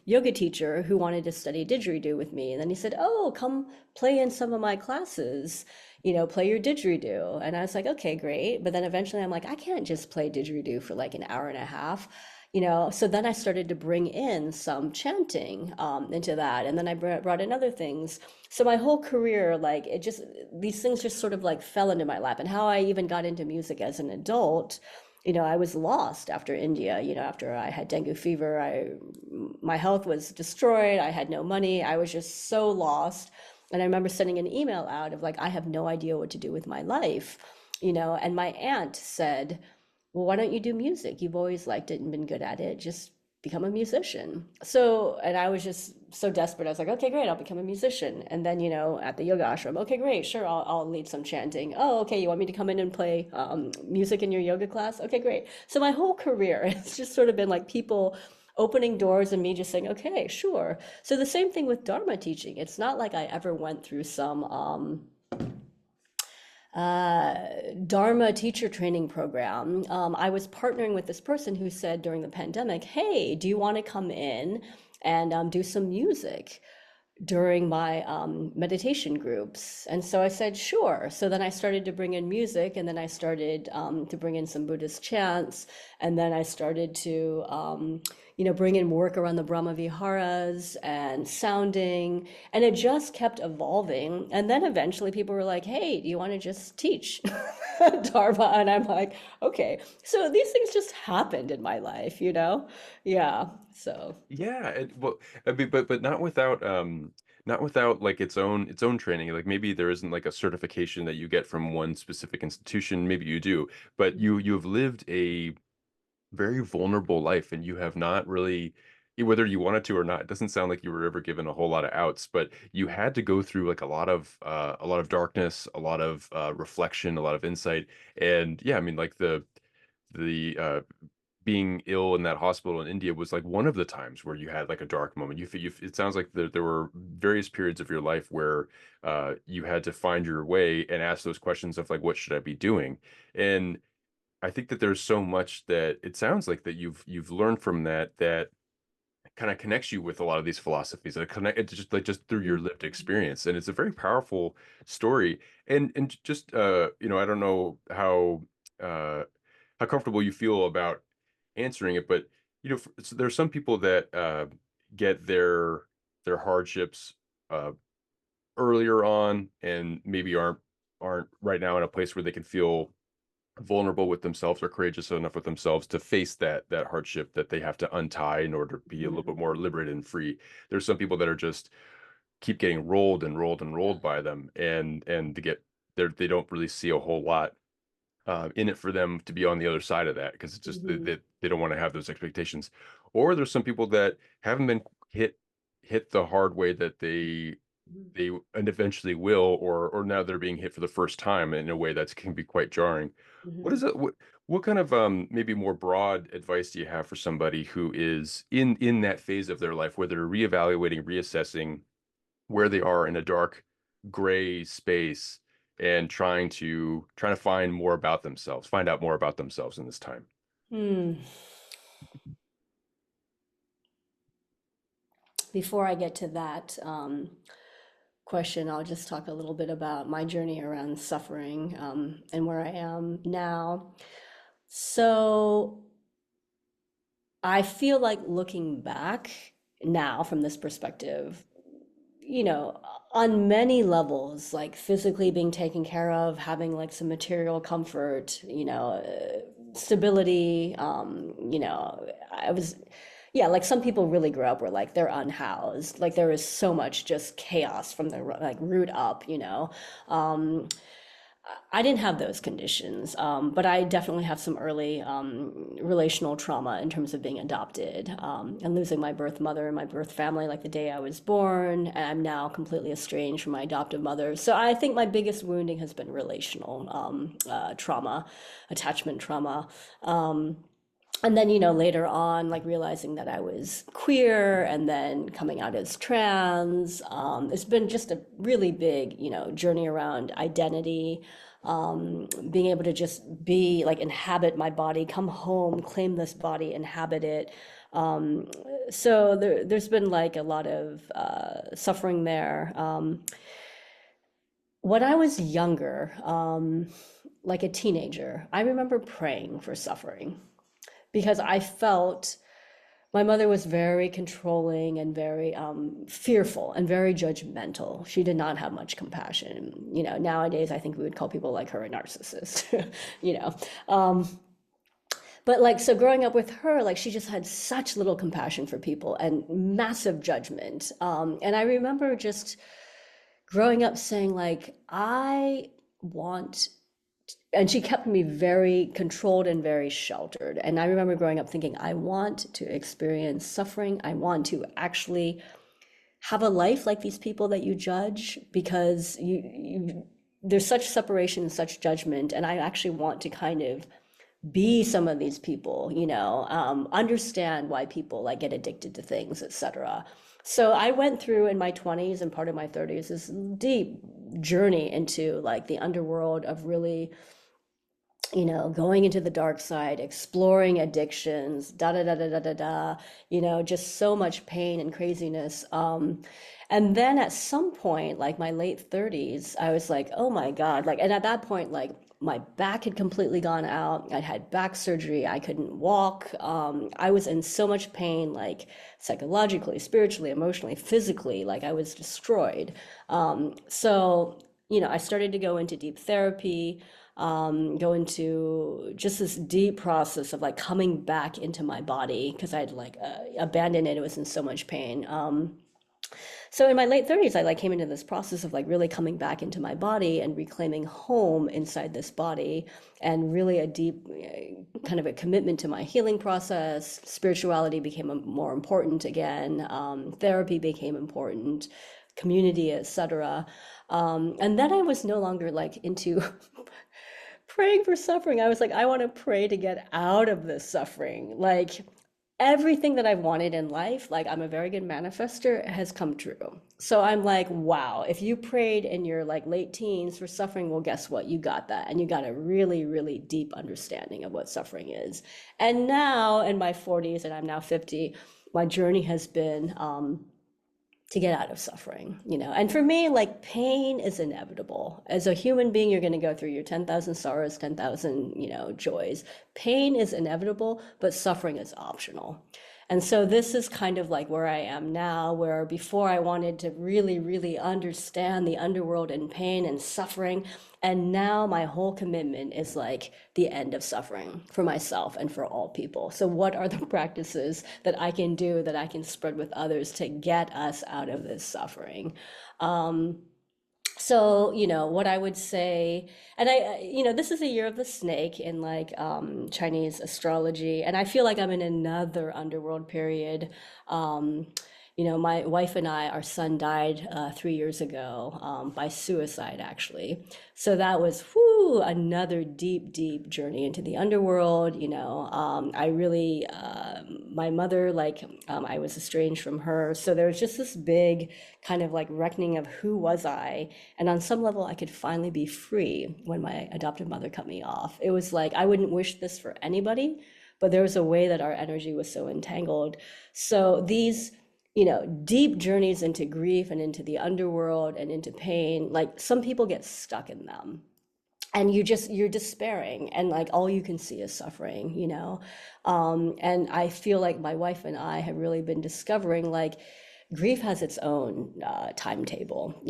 yoga teacher who wanted to study didgeridoo with me. And then he said, "Oh, come play in some of my classes, play your didgeridoo." And I was like, "Okay, great." But then eventually I'm like, I can't just play didgeridoo for like an hour and a half. So then I started to bring in some chanting into that. And then I brought in other things. So my whole career, like these things just sort of like fell into my lap. And how I even got into music as an adult, I was lost after India, after I had dengue fever, my health was destroyed. I had no money. I was just so lost. And I remember sending an email out of like, I have no idea what to do with my life, and my aunt said, "Well, why don't you do music? You've always liked it and been good at it. Just become a musician." So, and I was just so desperate. I was like, okay, great, I'll become a musician. And then, at the yoga ashram, okay, great, sure, I'll lead some chanting. Oh, okay, you want me to come in and play music in your yoga class? Okay, great. So my whole career, it's just sort of been like people opening doors and me just saying, okay, sure. So the same thing with Dharma teaching. It's not like I ever went through some uh, Dharma teacher training program. I was partnering with this person who said during the pandemic, "Hey, do you want to come in and do some music during my meditation groups?" And so I said, sure. So then I started to bring in music, and then I started to bring in some Buddhist chants, and then I started to, bring in work around the Brahma Viharas and sounding, and it just kept evolving. And then eventually people were like, "Hey, do you want to just teach Dharma?" And I'm like, okay. So these things just happened in my life. Yeah. So. Yeah, well, I mean, but not without like its own training. Like maybe there isn't like a certification that you get from one specific institution. Maybe you do, but you have lived a very vulnerable life, and you have not really, whether you wanted to or not, it doesn't sound like you were ever given a whole lot of outs, but you had to go through like a lot of darkness, a lot of reflection, a lot of insight. And yeah, I mean, like the being ill in that hospital in India was like one of the times where you had like a dark moment. It sounds like there were various periods of your life where you had to find your way and ask those questions of like, what should I be doing? And I think that there's so much that it sounds like that you've learned from that kind of connects you with a lot of these philosophies that connect it just through your lived experience. And it's a very powerful story. And just I don't know uh how comfortable you feel about answering it, but so there's some people that get their hardships uh earlier on, and maybe aren't right now in a place where they can feel vulnerable with themselves or courageous enough with themselves to face that hardship that they have to untie in order to be a little bit more liberated and free. There's some people that are just keep getting rolled and rolled and rolled by them, and they don't really see a whole lot in it for them to be on the other side of that, because it's just that Mhm. they don't want to have those expectations. Or there's some people that haven't been hit the hard way that they and eventually will, or now they're being hit for the first time in a way that can be quite jarring. What is Mhm. it? What kind of maybe more broad advice do you have for somebody who is in that phase of their life where they're reevaluating, reassessing where they are in a dark gray space, and trying to find out more about themselves in this time? Hmm. Before I get to that question, I'll just talk a little bit about my journey around suffering and where I am now. So I feel like looking back now from this perspective, you know, on many levels, like physically being taken care of, having like some material comfort, stability, I was, yeah, like some people really grow up where like they're unhoused, like there is so much just chaos from the like root up, Um, I didn't have those conditions, but I definitely have some early relational trauma in terms of being adopted and losing my birth mother and my birth family like the day I was born. And I'm now completely estranged from my adoptive mother. So I think my biggest wounding has been relational trauma, attachment trauma. And then, later on, like realizing that I was queer and then coming out as trans. It's been just a really big, journey around identity, being able to just be like inhabit my body, come home, claim this body, inhabit it. Um, so there's been like a lot of suffering there. When I was younger, like a teenager, I remember praying for suffering because I felt my mother was very controlling and very fearful and very judgmental. She did not have much compassion. Nowadays I think we would call people like her a narcissist. you know. Um, but like so growing up with her, like she just had such little compassion for people and massive judgment. And I remember just growing up saying like I want and she kept me very controlled and very sheltered. And I remember growing up thinking, I want to experience suffering. I want to actually have a life like these people that you judge because there's such separation and such judgment. And I actually want to kind of be some of these people, understand why people like get addicted to things, etc. So I went through in my 20s and part of my 30s this deep journey into like the underworld of really going into the dark side, exploring addictions, da da da da da da da, just so much pain and craziness. And then at some point, like my late 30s, I was like, oh my God. Like, and at that point, like my back had completely gone out. I had back surgery. I couldn't walk. I was in so much pain, like psychologically, spiritually, emotionally, physically, like I was destroyed. So I started to go into deep therapy, go into just this deep process of like coming back into my body because I'd like abandoned it. It was in so much pain. So in my late 30s, I like came into this process of like really coming back into my body and reclaiming home inside this body and really a deep kind of a commitment to my healing process. Spirituality became more important again. Therapy became important, community, etc. And then I was no longer like into praying for suffering. I was like, I want to pray to get out of this suffering. Like everything that I've wanted in life, like I'm a very good manifester, has come true. So I'm like, wow, if you prayed in your like late teens for suffering, well, guess what? You got that. And you got a really, really deep understanding of what suffering is. And now in my 40s, and I'm now 50, my journey has been to get out of suffering. And for me, like pain is inevitable. As a human being, you're going to go through your 10,000 sorrows, 10,000, joys. Pain is inevitable, but suffering is optional. And so this is kind of like where I am now, where before I wanted to really, really understand the underworld and pain and suffering. And now my whole commitment is like the end of suffering for myself and for all people. So what are the practices that I can do that I can spread with others to get us out of this suffering? So what I would say, and this is a year of the snake in like Chinese astrology, and I feel like I'm in another underworld period. My wife and I, our son died 3 years ago by suicide, actually. So that was another deep, deep journey into the underworld. I really, my mother, like, I was estranged from her. So there was just this big kind of like reckoning of who was I. And on some level, I could finally be free when my adoptive mother cut me off. It was like, I wouldn't wish this for anybody, but there was a way that our energy was so entangled. So these deep journeys into grief and into the underworld and into pain, like some people get stuck in them and you're despairing and like all you can see is suffering. And I feel like my wife and I have really been discovering like grief has its own timetable.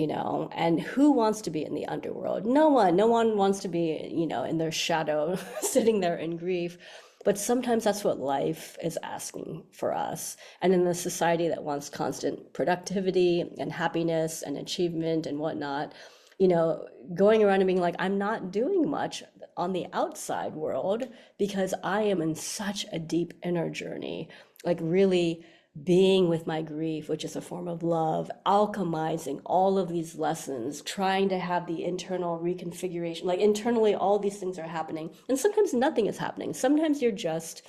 And who wants to be in the underworld? No one wants to be, in their shadow, sitting there in grief. But sometimes that's what life is asking for us. And in the society that wants constant productivity and happiness and achievement and whatnot, going around and being like, I'm not doing much on the outside world because I am in such a deep inner journey, like really being with my grief, which is a form of love, alchemizing all of these lessons, trying to have the internal reconfiguration, like internally, all these things are happening. And sometimes nothing is happening. Sometimes you're just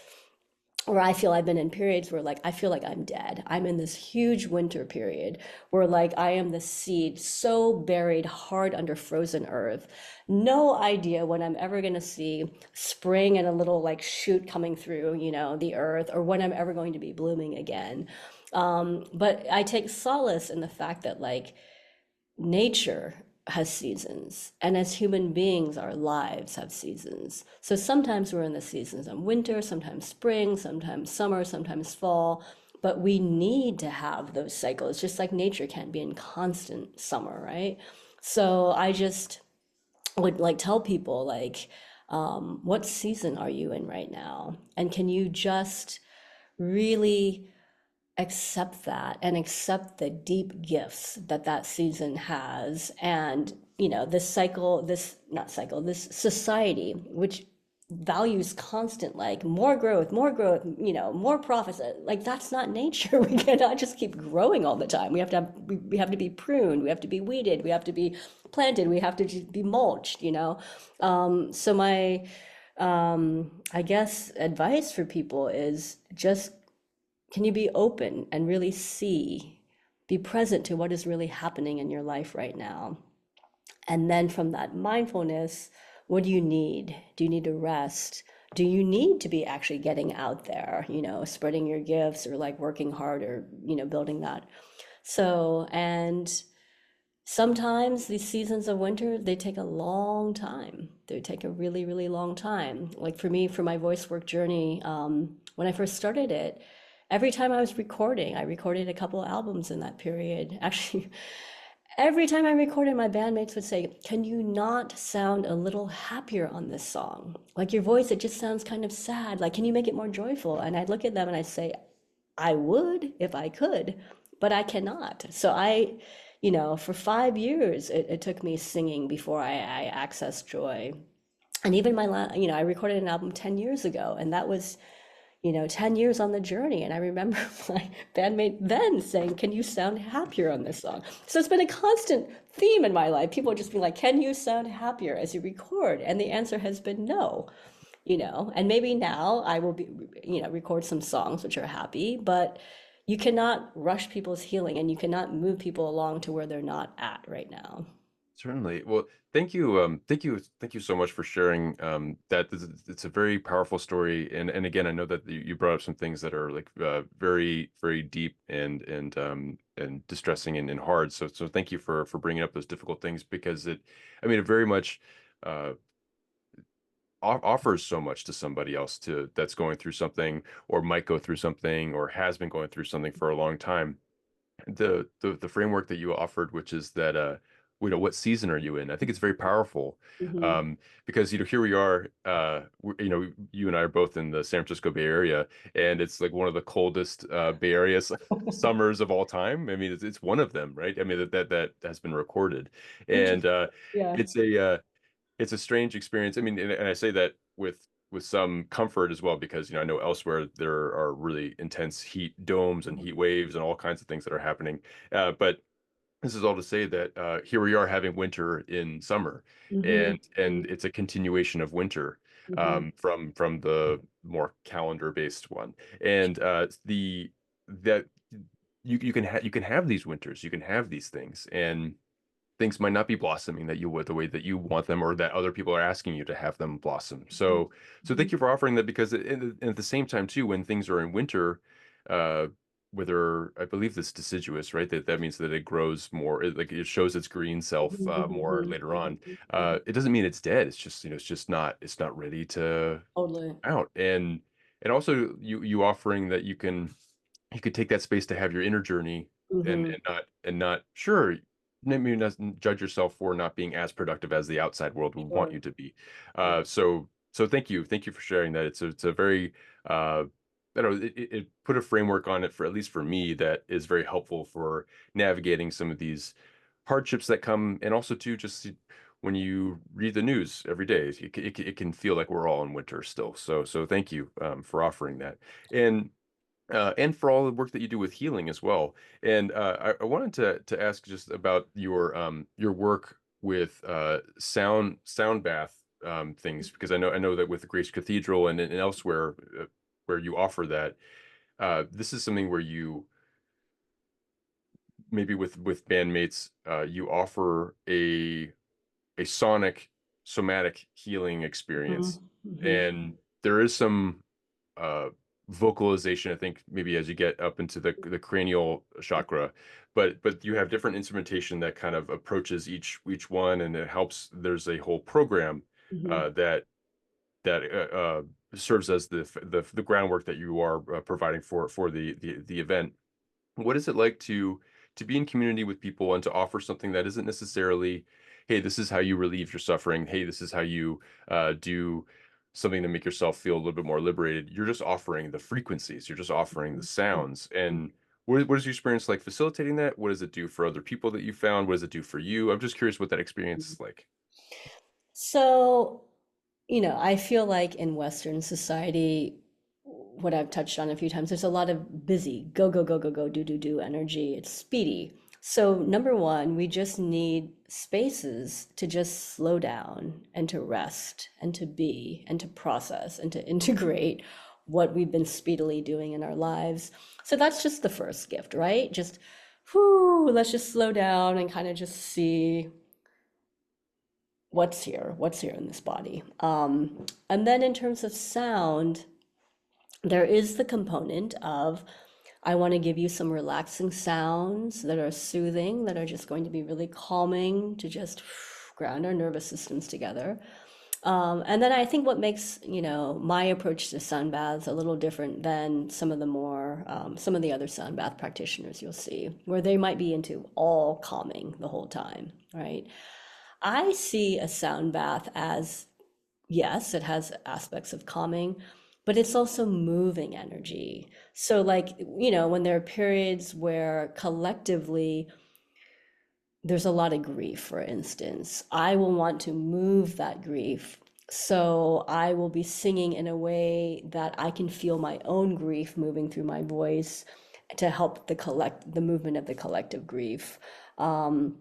Or I feel I've been in periods where like I feel like I'm dead. I'm in this huge winter period where like I am the seed so buried hard under frozen earth. No idea when I'm ever going to see spring and a little like shoot coming through, the earth, or when I'm ever going to be blooming again. But I take solace in the fact that like nature has seasons, and as human beings, our lives have seasons. So sometimes we're in the seasons of winter, sometimes spring, sometimes summer, sometimes fall, but we need to have those cycles, just like nature can't be in constant summer, right? So I just would like tell people like, what season are you in right now? And can you just really accept that and accept the deep gifts that that season has, and this cycle, this not cycle, this society which values constant like more growth, more profits, like that's not nature. We cannot just keep growing all the time. We have to be pruned, we have to be weeded, we have to be planted, we have to just be mulched, so my I guess advice for people is just, can you be open and really see, be present to what is really happening in your life right now? And then from that mindfulness, what do you need? Do you need to rest? Do you need to be actually getting out there, spreading your gifts or like working hard or, building that? So, and sometimes these seasons of winter, they take a long time. They take a really, really long time. Like for me, for my voice work journey, when I first started it, every time I was recording, I recorded a couple of albums in that period. Actually, every time I recorded, my bandmates would say, "Can you not sound a little happier on this song? Like your voice, it just sounds kind of sad. Like, can you make it more joyful?" And I'd look at them and I'd say, I would if I could, but I cannot. So for 5 years, it took me singing before I accessed joy. And even I recorded an album 10 years ago, and that was, 10 years on the journey. And I remember my bandmate then saying, "Can you sound happier on this song?" So it's been a constant theme in my life. People just being like, "Can you sound happier as you record?" And the answer has been no, and maybe now I will be, record some songs which are happy, but you cannot rush people's healing and you cannot move people along to where they're not at right now. Certainly. Well, thank you. Thank you so much for sharing. That it's a very powerful story, and again, I know that you brought up some things that are like very, very deep and distressing and hard. So thank you for bringing up those difficult things because I mean, it very much uh, offers so much to somebody else to that's going through something or might go through something or has been going through something for a long time. The framework that you offered, which is that what season are you in? I think it's very powerful, Hmm. um, because here we are, you and I are both in the San Francisco Bay Area, and it's like one of the coldest Bay Area summers of all time. I mean, it's one of them, right? I mean that has been recorded, and Interesting. Yeah. it's a strange experience. I mean, and I say that with some comfort as well, because I know elsewhere there are really intense heat domes and heat waves and all kinds of things that are happening. But this is all to say that here we are having winter in summer, Hmm. and it's a continuation of winter, Hmm. from the more calendar based one, and the that you can have these winters, you can have these things, and things might not be blossoming that you would the way that you want them or that other people are asking you to have them blossom. So thank you for offering that because and at the same time too, when things are in winter, uh, whether I believe this deciduous, right? That means that it grows more, like it shows its green self more later on. It doesn't mean it's dead. It's just it's not ready to Totally. out. And also you offering that you could take that space to have your inner journey Hmm. and not sure maybe not judge yourself for not being as productive as the outside world would want Sure. you to be. Yeah. So thank you for sharing that. It's a very I don't know, it put a framework on it for at least for me that is very helpful for navigating some of these hardships that come, and also too just when you read the news every day, it can feel like we're all in winter still. So thank you for offering that. And for all the work that you do with healing as well. And I wanted to ask just about your work with sound bath things, because I know that with the Grace Cathedral and elsewhere, where you offer that. This is something where you maybe with bandmates, you offer a sonic somatic healing experience, Mhm, mhm, and there is some uh vocalization, I think, maybe as you get up into the cranial chakra, but you have different instrumentation that kind of approaches each one, and it helps. There's a whole program mhm. that serves as the groundwork that you are providing for the event. What is it like to be in community with people and to offer something that isn't necessarily, hey, this is how you relieve your suffering. Hey, this is how you do something to make yourself feel a little bit more liberated. You're just offering the frequencies. You're just offering the sounds. And what is your experience like facilitating that? What does it do for other people that you found? What does it do for you? I'm just curious what that experience is like. So, I feel like in Western society, what I've touched on a few times, there's a lot of busy, go, go, go, go, go, do, do, do energy. It's speedy. So, number one, we just need spaces to just slow down and to rest and to be and to process and to integrate what we've been speedily doing in our lives. So, that's just the first gift, right? Just, whoo, let's just slow down and kind of just see what's here in this body. And then in terms of sound, there is the component of I want to give you some relaxing sounds that are soothing, that are just going to be really calming to just ground our nervous systems together. And then I think what makes, my approach to sun baths a little different than some of the other sun bath practitioners you'll see, where they might be into all calming the whole time, right? I see a sound bath as, yes, it has aspects of calming, but it's also moving energy. So, like, when there are periods where collectively there's a lot of grief, for instance, I will want to move that grief. So, I will be singing in a way that I can feel my own grief moving through my voice to help the movement of the collective grief. Um,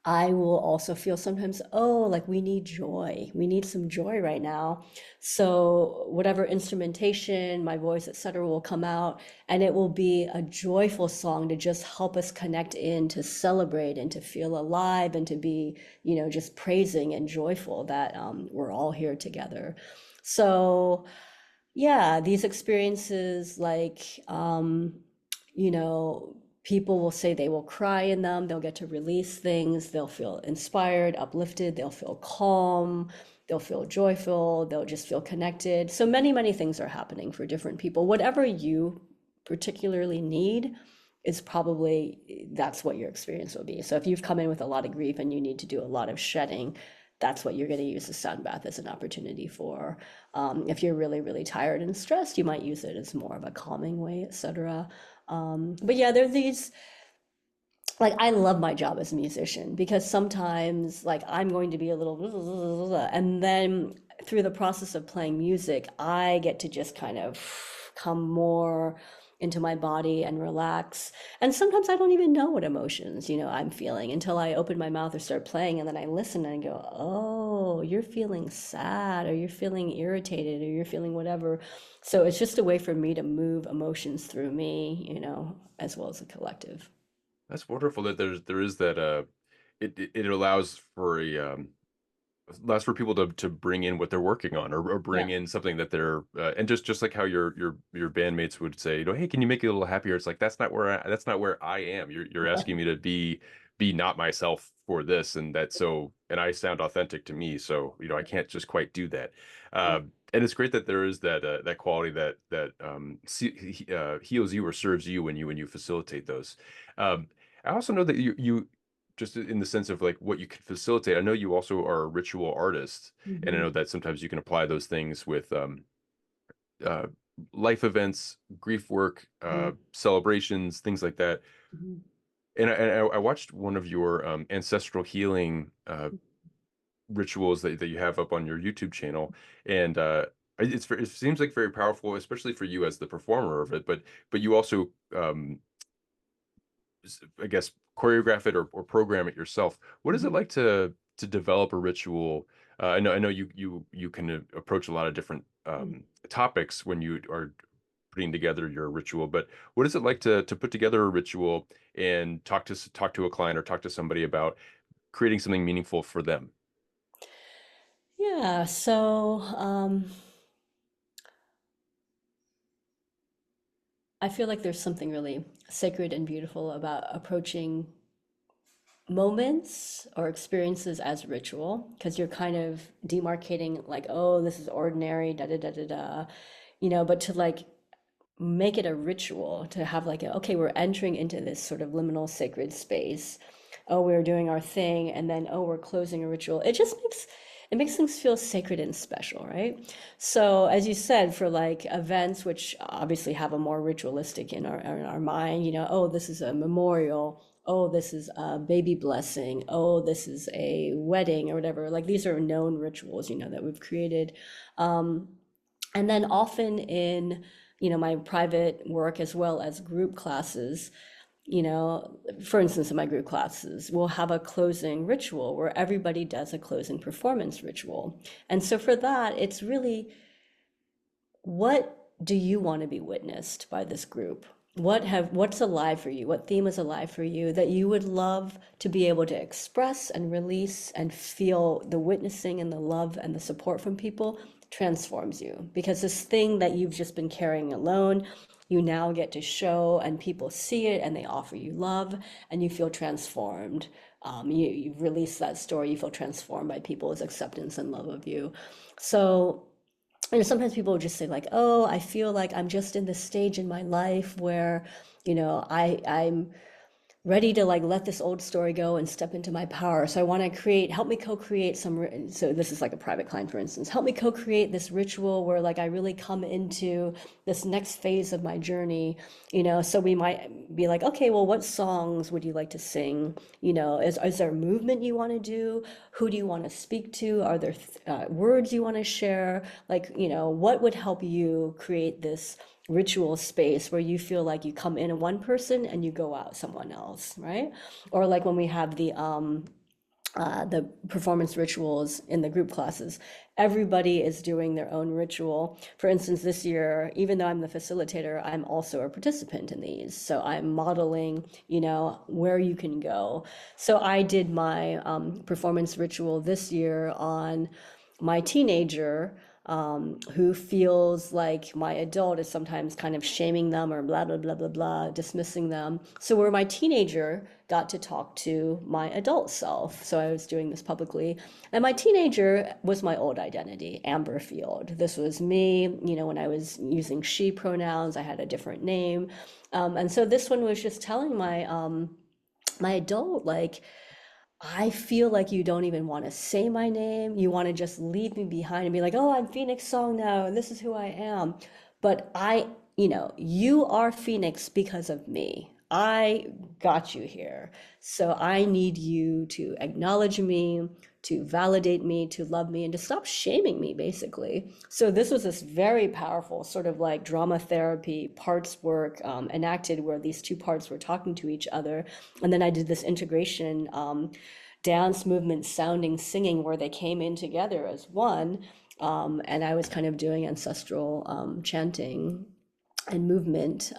I will also feel sometimes, oh, like we need joy. We need some joy right now. So whatever instrumentation, my voice, etc., will come out, and it will be a joyful song to just help us connect in, to celebrate and to feel alive and to be, just praising and joyful that we're all here together. So yeah, these experiences, like, people will say they will cry in them, they'll get to release things, they'll feel inspired, uplifted, they'll feel calm, they'll feel joyful, they'll just feel connected. So many, many things are happening for different people. Whatever you particularly need is probably that's what your experience will be. So if you've come in with a lot of grief and you need to do a lot of shedding, that's what you're going to use the sun bath as an opportunity for. If you're really, really tired and stressed, you might use it as more of a calming way, etc. But yeah, there are these, like, I love my job as a musician because sometimes, like, I'm going to be a little, and then through the process of playing music, I get to just kind of come more into my body and relax. And sometimes I don't even know what emotions, I'm feeling until I open my mouth or start playing, and then I listen and go, oh, you're feeling sad, or you're feeling irritated, or you're feeling whatever. So it's just a way for me to move emotions through me, as well as a collective. That's wonderful that there is that it allows for a allows for people to bring in what they're working on, or Yeah. bring in something that they're and just like how your bandmates would say, hey, can you make it a little happier? It's like that's not where I am. You're asking me to be not myself for this, and that, so, and I sound authentic to me, so I can't just quite do that. And it's great that there is that quality that heals you or serves you when you facilitate those. um I also know that you just in the sense of like what you can facilitate. I know you also are a ritual artist, and I Mhm, know that sometimes you can apply those things with uh, life events, grief work, mhm, celebrations, things like that. mhm, And I watched one of your ancestral healing rituals that you have up on your YouTube channel, and it seems like very powerful, especially for you as the performer of it. But you also I guess choreograph it or program it yourself. What is it mhm. like to develop a ritual I know you can approach a lot of different topics when you are putting together your ritual, but what is it like to put together a ritual and talk to a client or talk to somebody about creating something meaningful for them? Yeah, so I feel like there's something really sacred and beautiful about approaching moments or experiences as ritual because you're kind of demarcating like, oh, this is ordinary, da da da da da, but to like make it a ritual, to have like okay, we're entering into this sort of liminal sacred space. Oh, we're doing our thing, and then oh, we're closing a ritual. It makes things feel sacred and special, right? So, as you said, for like events which obviously have a more ritualistic in our mind, oh, this is a memorial. Oh, this is a baby blessing. Oh, this is a wedding or whatever. Like these are known rituals, that we've created. And then often in, my private work as well as group classes, for instance, in my group classes, we'll have a closing ritual where everybody does a closing performance ritual. And so for that, it's really, what do you want to be witnessed by this group? What's alive for you? What theme is alive for you that you would love to be able to express and release and feel the witnessing and the love and the support from people transforms you? Because this thing that you've just been carrying alone, you now get to show and people see it and they offer you love and you feel transformed. You release that story, you feel transformed by people's acceptance and love of you. So sometimes people will just say like, "Oh, I feel like I'm just in this stage in my life where, I'm ready to like let this old story go and step into my power. So I want to help me co-create so this is like a private client, for instance, help me co-create this ritual where like I really come into this next phase of my journey, so we might be like, okay, well, what songs would you like to sing? Is there a movement you want to do? Who do you want to speak to? Are there words you want to share? Like, what would help you create this ritual space where you feel like you come in one person and you go out someone else, right? Or like when we have the performance rituals in the group classes, everybody is doing their own ritual. For instance, this year, even though I'm the facilitator, I'm also a participant in these. So I'm modeling, where you can go. So I did my performance ritual this year on my teenager, who feels like my adult is sometimes kind of shaming them or blah, blah, blah, blah, blah, dismissing them. So, where my teenager got to talk to my adult self. So, I was doing this publicly. And my teenager was my old identity, Amber Field. This was me, when I was using she pronouns, I had a different name. And so, this one was just telling my adult, like, I feel like you don't even want to say my name. You want to just leave me behind and be like, oh, I'm Phoenix Song now, and this is who I am. But you are Phoenix because of me. I got you here. So I need you to acknowledge me, to validate me, to love me, and to stop shaming me, basically. So this was this very powerful sort of like drama therapy parts work, enacted where these two parts were talking to each other. And then I did this integration, dance movement, sounding, singing, where they came in together as one. And I was kind of doing ancestral chanting and movement.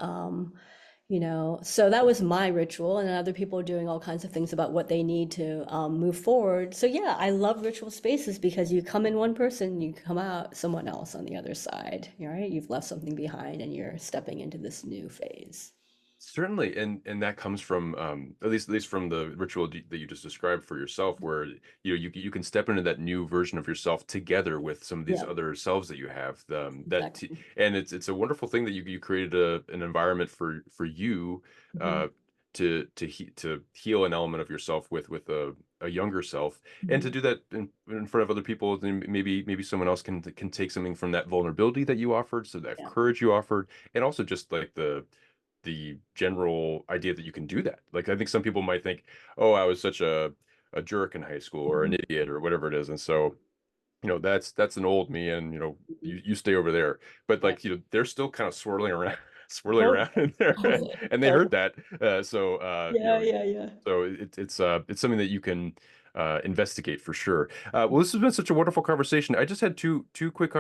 So that was my ritual, and other people are doing all kinds of things about what they need to move forward. So yeah, I love ritual spaces because you come in one person, you come out someone else on the other side, right? You've left something behind and you're stepping into this new phase. Certainly, and that comes from at least from the ritual that you just described for yourself, where you can step into that new version of yourself together with some of these Yeah, other selves that you have. exactly. And it's a wonderful thing that you created an environment for you Hmm. uh, to heal an element of yourself with a younger self, and to Hmm. do that in front of other people. Then maybe someone else can take something from that vulnerability that you offered, so that Yeah. courage you offered, and also just like the general idea that you can do that. Like I think some people might think, "Oh, I was such a jerk in high school or an Mhm. idiot or whatever it is." And so, that's an old me and Mhm. you stay over there. But Right. like, they're still kind of swirling around swirling Totally. around in there Totally. and they heard Totally. that. Yeah, yeah, yeah. So it's something that you can investigate for sure. Well, this has been such a wonderful conversation. I just had two quick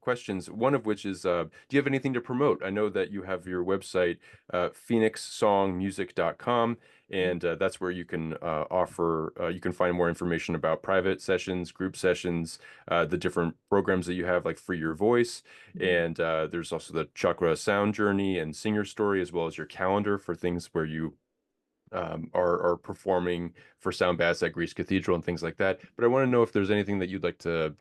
questions. One of which is, do you have anything to promote? I know that you have your website, phoenixsongmusic.com, and that's where you can you can find more information about private sessions, group sessions, the different programs that you have, like Free Your Voice, and there's also the Chakra Sound Journey and Singer Story, as well as your calendar for things where you are performing for sound baths at Greece Cathedral and things like that. But I want to know if there's anything that you'd like to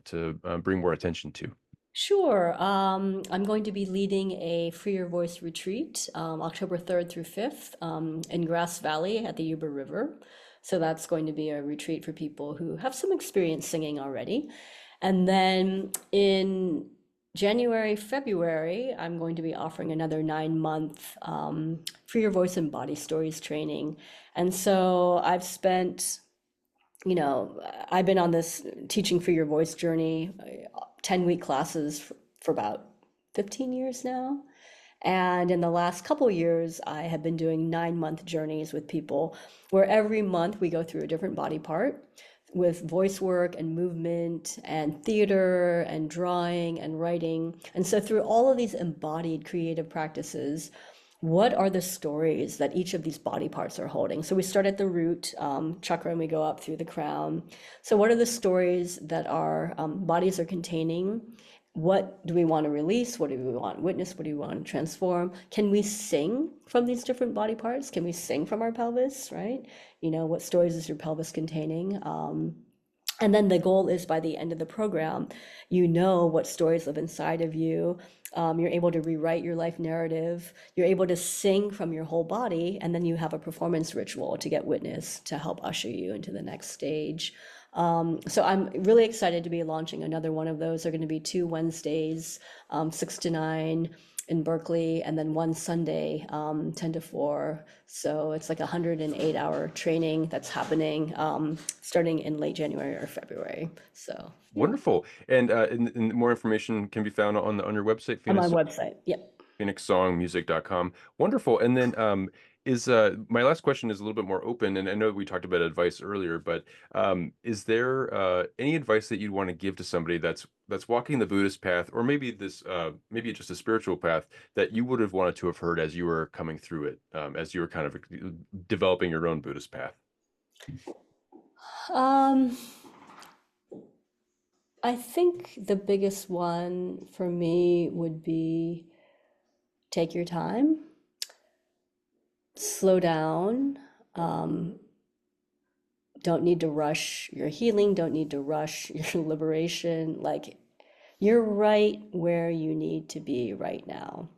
bring more attention to. Sure. I'm going to be leading a Free Your Voice retreat, October 3rd through 5th, in Grass Valley at the Yuba River. So that's going to be a retreat for people who have some experience singing already. And then in January, February, I'm going to be offering another 9-month Free Your Voice and Body Stories training. And so I've been on this teaching for your voice journey, 10-week classes for about 15 years now. And in the last couple years, I have been doing 9-month journeys with people where every month we go through a different body part with voice work and movement and theater and drawing and writing. And so through all of these embodied creative practices, what are the stories that each of these body parts are holding? So we start at the root chakra and we go up through the crown. So what are the stories that our bodies are containing? What do we want to release? What do we want to witness? What do we want to transform? Can we sing from these different body parts? Can we sing from our pelvis, right? What stories is your pelvis containing? And then the goal is by the end of the program, what stories live inside of you. You're able to rewrite your life narrative. You're able to sing from your whole body. And then you have a performance ritual to get witness to help usher you into the next stage. So I'm really excited to be launching another one of those. They're going to be 2 Wednesdays, 6 to 9 in Berkeley, and then one Sunday, 10 to 4. So it's like a 108-hour training that's happening starting in late January or February. So yeah, Wonderful. And more information can be found on your website, on my website. Yep. phoenixsongmusic.com. Wonderful. And then is my last question is a little bit more open, and I know we talked about advice earlier, but is there any advice that you'd want to give to somebody that's walking the Buddhist path, or maybe maybe just a spiritual path that you would have wanted to have heard as you were coming through it, as you were kind of developing your own Buddhist path? Um, I think the biggest one for me would be take your time, slow down. Um, don't need to rush your healing, don't need to rush your liberation. Like, you're right where you need to be right now.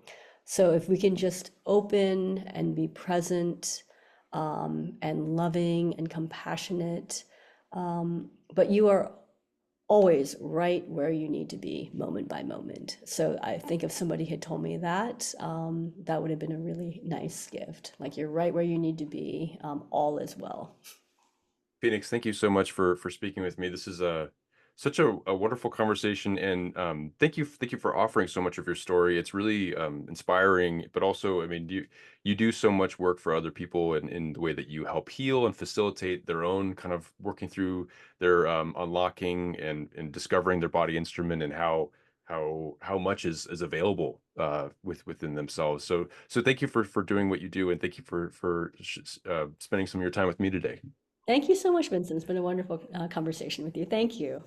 So if we can just open and be present, and loving and compassionate, but you are always right where you need to be moment by moment. So I think if somebody had told me that, that would have been a really nice gift. Like, you're right where you need to be, all is well. Phoenix, thank you so much for speaking with me. This is such a wonderful conversation, and thank you for offering so much of your story. It's really inspiring, but also, I mean, you do so much work for other people in the way that you help heal and facilitate their own kind of working through their unlocking and discovering their body instrument, and how much is available within themselves. So thank you for doing what you do, and thank you for spending some of your time with me today. Thank you so much, Vincent. It's been a wonderful conversation with you. Thank you.